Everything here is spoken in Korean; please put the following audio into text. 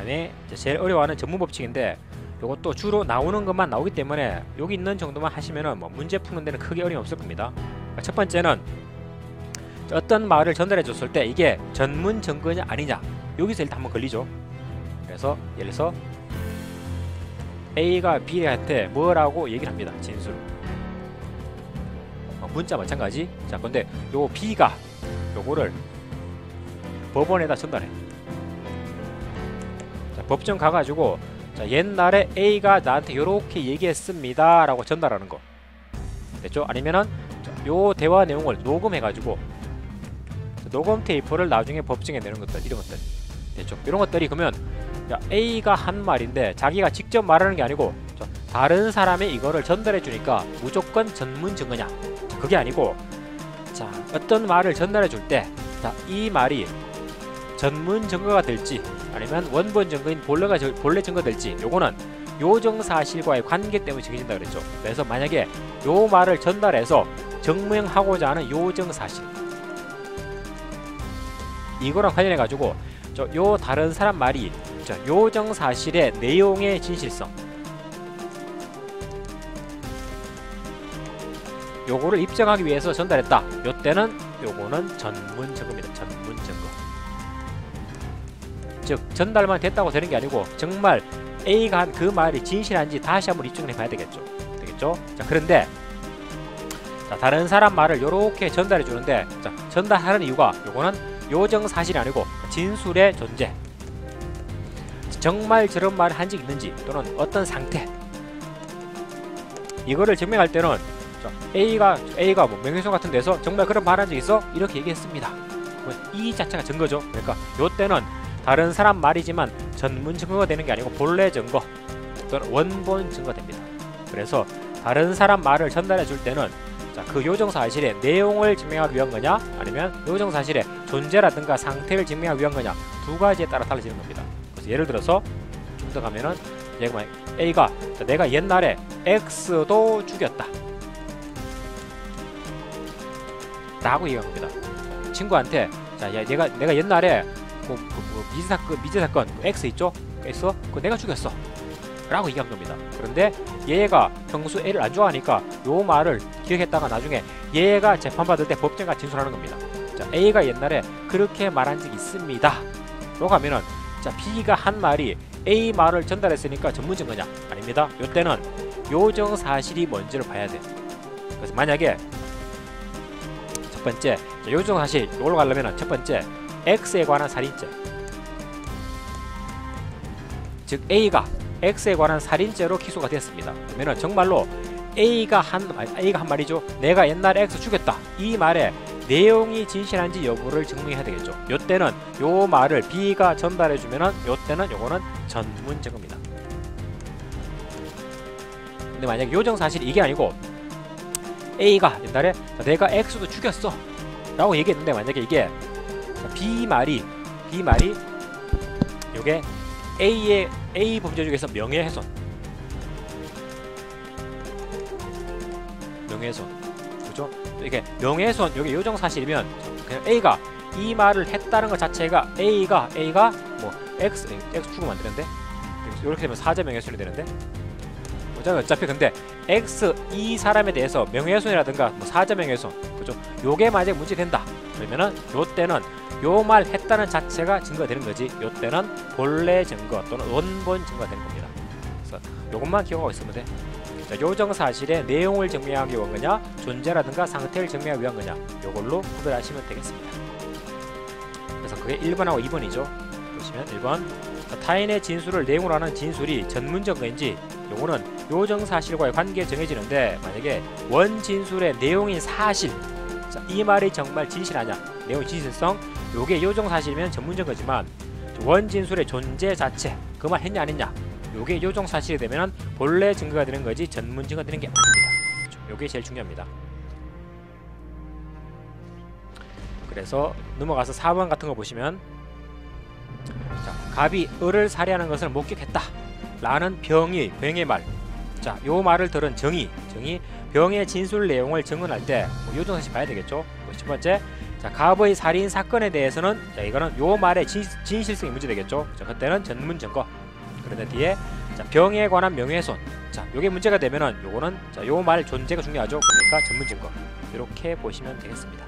다음에 제일 어려워하는 전문 법칙인데 요것도 주로 나오는 것만 나오기 때문에 여기 있는 정도만 하시면은 뭐 문제 푸는 데는 크게 어려움이 없을 겁니다. 그러니까 첫 번째는 어떤 말을 전달해 줬을 때 이게 전문 증거냐 아니냐, 여기서 일단 한번 걸리죠. 그래서 예를 들어서 A가 B한테 뭐라고 얘기를 합니다. 진술. 문자 마찬가지. 자, 근데 요 B가 요거를 법원에다 전달해. 자, 법정 가가지고 자, 옛날에 A가 나한테 요렇게 얘기했습니다 라고 전달하는 거 됐죠? 아니면은 요 대화 내용을 녹음해가지고 녹음 테이프를 나중에 법정에 내는 것들, 이런 것들 됐죠? 이런 것들이 그러면 야, A가 한 말인데 자기가 직접 말하는 게 아니고 다른 사람이 이거를 전달해 주니까 무조건 전문 증거냐? 그게 아니고, 자, 어떤 말을 전달해 줄 때 이 말이 전문 증거가 될지 아니면 원본 증거인 본래 증거 될지, 요거는 요정 사실과의 관계 때문에 정해진다 그랬죠. 그래서 만약에 요 말을 전달해서 증명하고자 하는 요정 사실, 이거랑 관련해 가지고 요 다른 사람 말이 요정 사실의 내용의 진실성, 요거를 입증하기 위해서 전달했다. 요때는 요거는 전문 증거입니다. 전문 증거. 즉 전달만 됐다고 되는 게 아니고 정말 A가 한 그 말이 진실한지 다시 한번 입증을 해봐야 되겠죠. 자, 그런데 자, 다른 사람 말을 요렇게 전달해 주는데, 자, 전달하는 이유가 요거는 요정 사실이 아니고 진술의 존재, 정말 저런 말을 한 적이 있는지 또는 어떤 상태, 이거를 증명할 때는 A가 뭐 명예훼손 같은 데서 정말 그런 말 한 적 있어? 이렇게 얘기했습니다. 이 자체가 증거죠. 그러니까 요때는 다른 사람 말이지만 전문 증거가 되는 게 아니고 본래 증거 또는 원본 증거 됩니다. 그래서 다른 사람 말을 전달해 줄 때는 자, 그 요정 사실의 내용을 증명하기 위한 거냐 아니면 요정 사실의 존재라든가 상태를 증명하기 위한 거냐, 두 가지에 따라 달라지는 겁니다. 그래서 예를 들어서 좀 더 가면은 A가 자, 내가 옛날에 X도 죽였다 라고 얘기한 겁니다. 친구한테 자, 야, 내가 옛날에 미제 사건 X 있죠? X 그거 내가 죽였어 라고 얘기한 겁니다. 그런데 얘가 평소 A를 안 좋아하니까 요 말을 기억했다가 나중에 얘가 재판받을 때 법정가 진술하는 겁니다. 자, A가 옛날에 그렇게 말한 적이 있습니다 라고 하면은 자, B가 한 말이 A 말을 전달했으니까 전문 증거냐? 아닙니다. 요때는 요정 사실이 뭔지를 봐야 돼. 그래서 만약에 첫 번째 자, 요정 사실 이걸로 가려면 첫 번째 X에 관한 살인죄, 즉 A가 X에 관한 살인죄로 기소가 됐습니다. 그러면 정말로 A가 한 말이죠. 내가 옛날에 X 죽였다, 이 말의 내용이 진실한지 여부를 증명해야 되겠죠. 요때는 요 말을 B가 전달해주면은 요때는 요거는 전문 증거입니다. 근데 만약에 요정 사실이 이게 아니고 A가 옛날에 내가 X도 죽였어 라고 얘기했는데, 만약에 이게 B 말이 요게 A 범죄 중에서 명예훼손 그죠? 이게 명예훼손 요게 요정 사실이면 그냥 A가 이 말을 했다는 것 자체가 A가 뭐 X 죽으면 안 되는데, 이렇게 되면 사자 명예훼손이 되는데, 어차피 근데 X 이 사람에 대해서 명예훼손이라든가 뭐 사자 명예훼손, 그죠? 요게 만약 문제된다 그러면은 요때는 요 말 했다는 자체가 증거가 되는 거지, 요때는 본래 증거 또는 원본 증거가 되는 겁니다. 그래서 요것만 기억하고 있으면 돼. 자, 요정 사실의 내용을 증명하기 위한 거냐, 존재라든가 상태를 증명하기 위한 거냐, 요걸로 구별하시면 되겠습니다. 그래서 그게 1번하고 2번이죠. 보시면 1번 타인의 진술을 내용으로 하는 진술이 전문 증거인지, 요거는 요정 사실과의 관계 정해지는데, 만약에 원 진술의 내용인 사실, 자, 이 말이 정말 진실하냐, 내용 진실성, 요게 요정 사실이면 전문 증거지만 원 진술의 존재 자체, 그 말 했냐 안 했냐, 요게 요정 사실이 되면은 본래 증거가 되는 거지 전문 증거가 되는 게 아닙니다. 요게 제일 중요합니다. 그래서 넘어가서 4번 같은 거 보시면, 자, 갑이 을을 살해하는 것을 목격했다 라는 병의 말, 자, 요 말을 들은 정의 병의 진술 내용을 증언할 때 요정 사실 봐야 되겠죠. 첫 번째, 자, 갑의 살인 사건에 대해서는 자, 이거는 요 말의 진실성이 문제되겠죠. 자, 그때는 전문 증거. 그런데 뒤에 자, 병에 관한 명예훼손. 자, 요게 문제가 되면은 요거는 자, 요 말 존재가 중요하죠. 그러니까 전문 증거. 이렇게 보시면 되겠습니다.